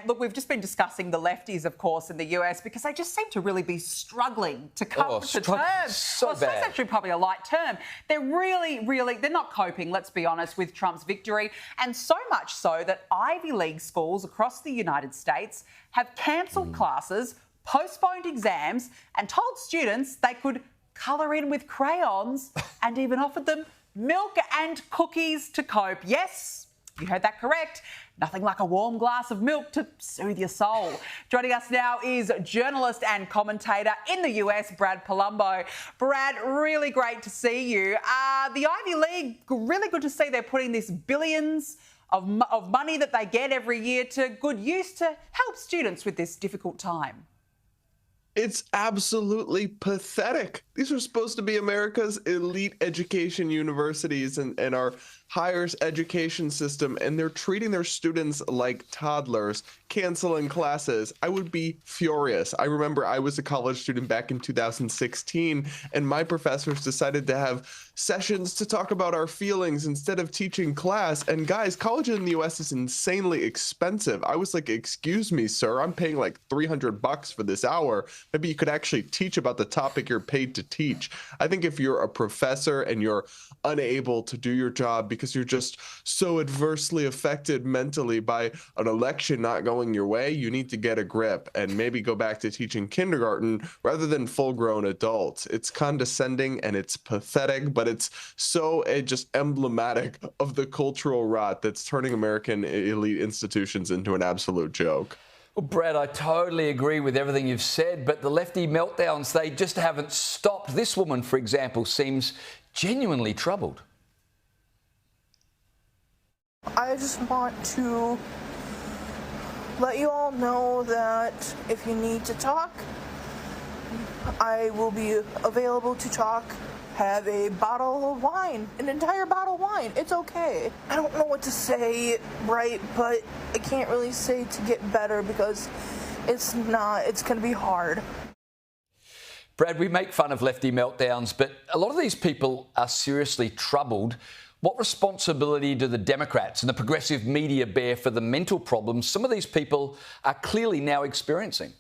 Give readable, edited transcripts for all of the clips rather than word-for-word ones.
look, we've just been discussing the lefties, of course, in the US because they just seem to really be struggling to cope with the terms. So well, bad. That's actually probably a light term. They're they're not coping, let's be honest, with Trump's victory. And so much so that Ivy League schools across the United States have cancelled classes, postponed exams, and told students they could colour in with crayons and even offered them milk and cookies to cope. Yes, you heard that correct. Nothing like a warm glass of milk to soothe your soul. Joining us now is journalist and commentator in the US, Brad Polumbo. Brad, really great to see you. The Ivy League, really good to see they're putting this billions of money that they get every year to good use to help students with this difficult time. It's absolutely pathetic. These are supposed to be America's elite education universities and our higher education system, and they're treating their students like toddlers, canceling classes. I would be furious. I remember I was a college student back in 2016, and my professors decided to have sessions to talk about our feelings instead of teaching class. And guys, college in the US is insanely expensive. I was like, excuse me, sir, I'm paying like $300 for this hour. Maybe you could actually teach about the topic you're paid to teach. I think if you're a professor and you're unable to do your job because you're just so adversely affected mentally by an election not going your way, you need to get a grip and maybe go back to teaching kindergarten rather than full-grown adults. It's condescending and it's pathetic, but it's so just emblematic of the cultural rot that's turning American elite institutions into an absolute joke. Well, Brad, I totally agree with everything you've said, but the lefty meltdowns, they just haven't stopped. This woman, for example, seems genuinely troubled. I just want to let you all know that if you need to talk, I will be available to talk. Have a bottle of wine, an entire bottle of wine. It's okay. I don't know what to say, right, but I can't really say to get better because it's going to be hard. Brad, we make fun of lefty meltdowns, but a lot of these people are seriously troubled. What responsibility do the Democrats and the progressive media bear for the mental problems some of these people are clearly now experiencing?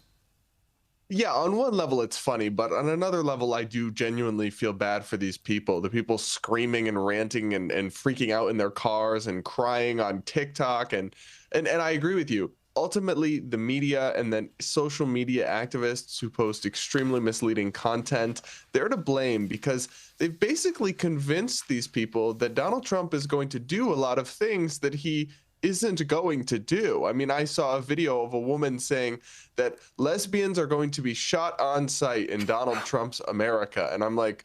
Yeah, on one level it's funny, but on another level I do genuinely feel bad for these people, the people screaming and ranting and freaking out in their cars and crying on TikTok. And I agree with you. Ultimately, the media and then social media activists who post extremely misleading content, they're to blame because they've basically convinced these people that Donald Trump is going to do a lot of things that he isn't going to do. I mean, I saw a video of a woman saying that lesbians are going to be shot on sight in Donald Trump's America. And I'm like,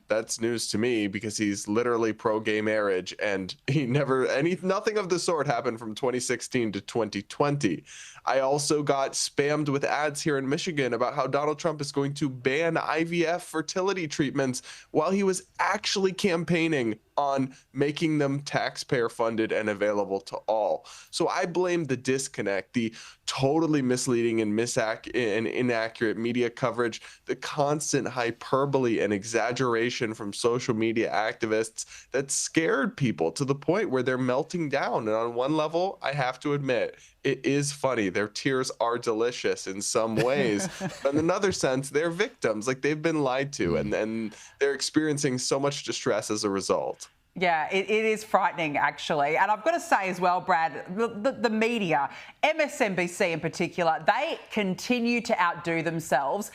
that's news to me because he's literally pro-gay marriage and nothing of the sort happened from 2016 to 2020. I also got spammed with ads here in Michigan about how Donald Trump is going to ban IVF fertility treatments while he was actually campaigning on making them taxpayer funded and available to all. So I blame the disconnect, the totally misleading and inaccurate media coverage, the constant hyperbole and exaggeration from social media activists that scared people to the point where they're melting down. And on one level, I have to admit, it is funny. Their tears are delicious in some ways. But in another sense, they're victims. Like, they've been lied to, and they're experiencing so much distress as a result. Yeah, it is frightening, actually. And I've got to say as well, Brad, the media, MSNBC in particular, they continue to outdo themselves.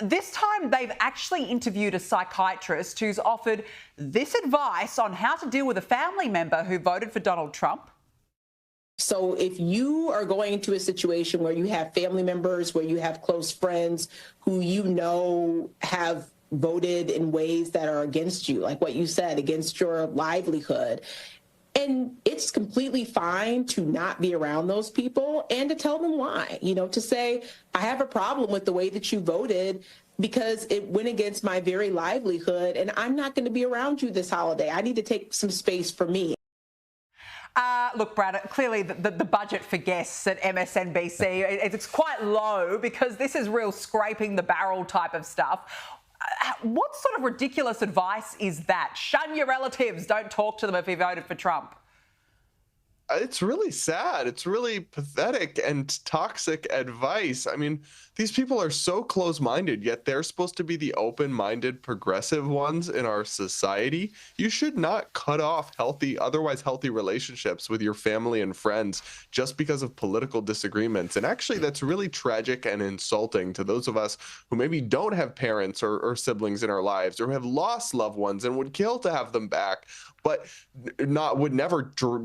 This time, they've actually interviewed a psychiatrist who's offered this advice on how to deal with a family member who voted for Donald Trump. So if you are going into a situation where you have family members, where you have close friends who you know have voted in ways that are against you, like what you said, against your livelihood, and it's completely fine to not be around those people and to tell them why, to say, I have a problem with the way that you voted because it went against my very livelihood and I'm not going to be around you this holiday. I need to take some space for me. Look, Brad, clearly the budget for guests at MSNBC, it's quite low because this is real scraping the barrel type of stuff. What sort of ridiculous advice is that? Shun your relatives. Don't talk to them if you voted for Trump. It's really sad. It's really pathetic and toxic advice. I mean, these people are so close-minded, yet they're supposed to be the open-minded, progressive ones in our society. You should not cut off otherwise healthy relationships with your family and friends just because of political disagreements. And actually, that's really tragic and insulting to those of us who maybe don't have parents or siblings in our lives, or have lost loved ones and would kill to have them back, but would never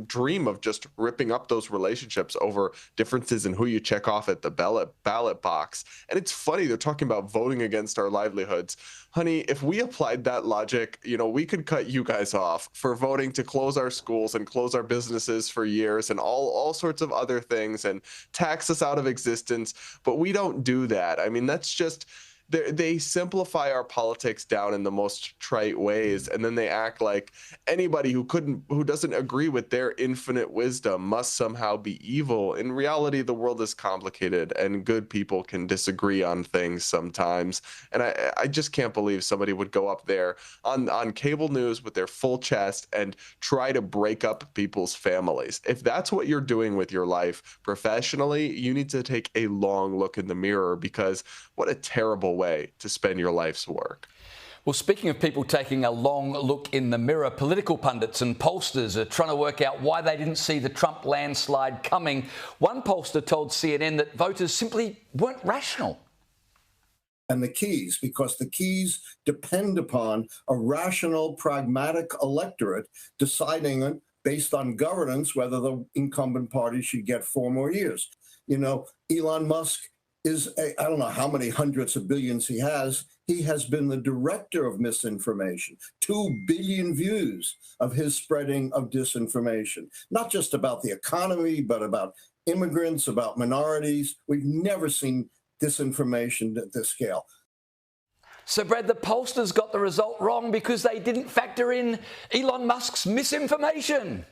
dream of just ripping up those relationships over differences in who you check off at the ballot box. And it's funny, they're talking about voting against our livelihoods. Honey, if we applied that logic, we could cut you guys off for voting to close our schools and close our businesses for years and all sorts of other things and tax us out of existence. But we don't do that. I mean, that's just... They simplify our politics down in the most trite ways, and then they act like anybody who doesn't agree with their infinite wisdom must somehow be evil. In reality, the world is complicated, and good people can disagree on things sometimes. And I just can't believe somebody would go up there on cable news with their full chest and try to break up people's families. If that's what you're doing with your life professionally, you need to take a long look in the mirror, because what a terrible way to spend your life's work. Well, speaking of people taking a long look in the mirror, political pundits and pollsters are trying to work out why they didn't see the Trump landslide coming. One pollster told CNN that voters simply weren't rational. And the keys, because the keys depend upon a rational, pragmatic electorate deciding based on governance whether the incumbent party should get 4 more years. Elon Musk is, I don't know how many hundreds of billions he has. He has been the director of misinformation. 2 billion views of his spreading of disinformation, not just about the economy, but about immigrants, about minorities. We've never seen disinformation at this scale. So, Brad, the pollsters got the result wrong because they didn't factor in Elon Musk's misinformation.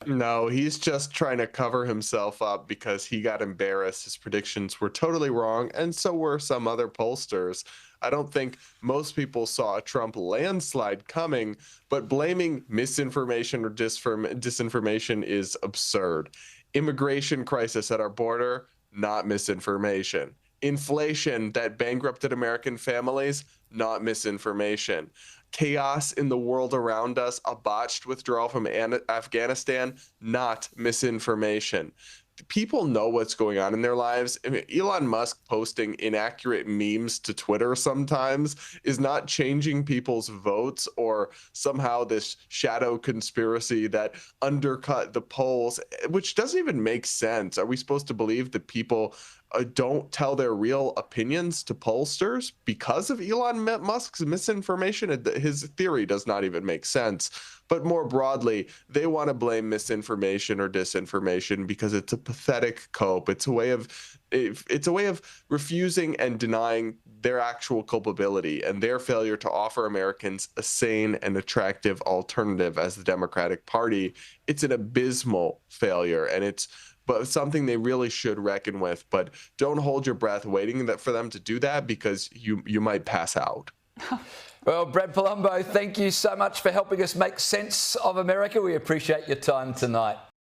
No, he's just trying to cover himself up because he got embarrassed. His predictions were totally wrong, and so were some other pollsters. I don't think most people saw a Trump landslide coming, but blaming misinformation or disinformation is absurd. Immigration crisis at our border, not misinformation. Inflation that bankrupted American families, not misinformation. Chaos in the world around us, a botched withdrawal from Afghanistan, not misinformation. People know what's going on in their lives. I mean, Elon Musk posting inaccurate memes to Twitter sometimes is not changing people's votes or somehow this shadow conspiracy that undercut the polls, which doesn't even make sense. Are we supposed to believe that people don't tell their real opinions to pollsters because of Elon Musk's misinformation? His theory does not even make sense. But more broadly, they want to blame misinformation or disinformation because it's a pathetic cope. It's a way of refusing and denying their actual culpability and their failure to offer Americans a sane and attractive alternative as the Democratic Party. It's an abysmal failure, and it's something they really should reckon with. But don't hold your breath waiting for them to do that, because you might pass out. Well, Brad Polumbo, thank you so much for helping us make sense of America. We appreciate your time tonight.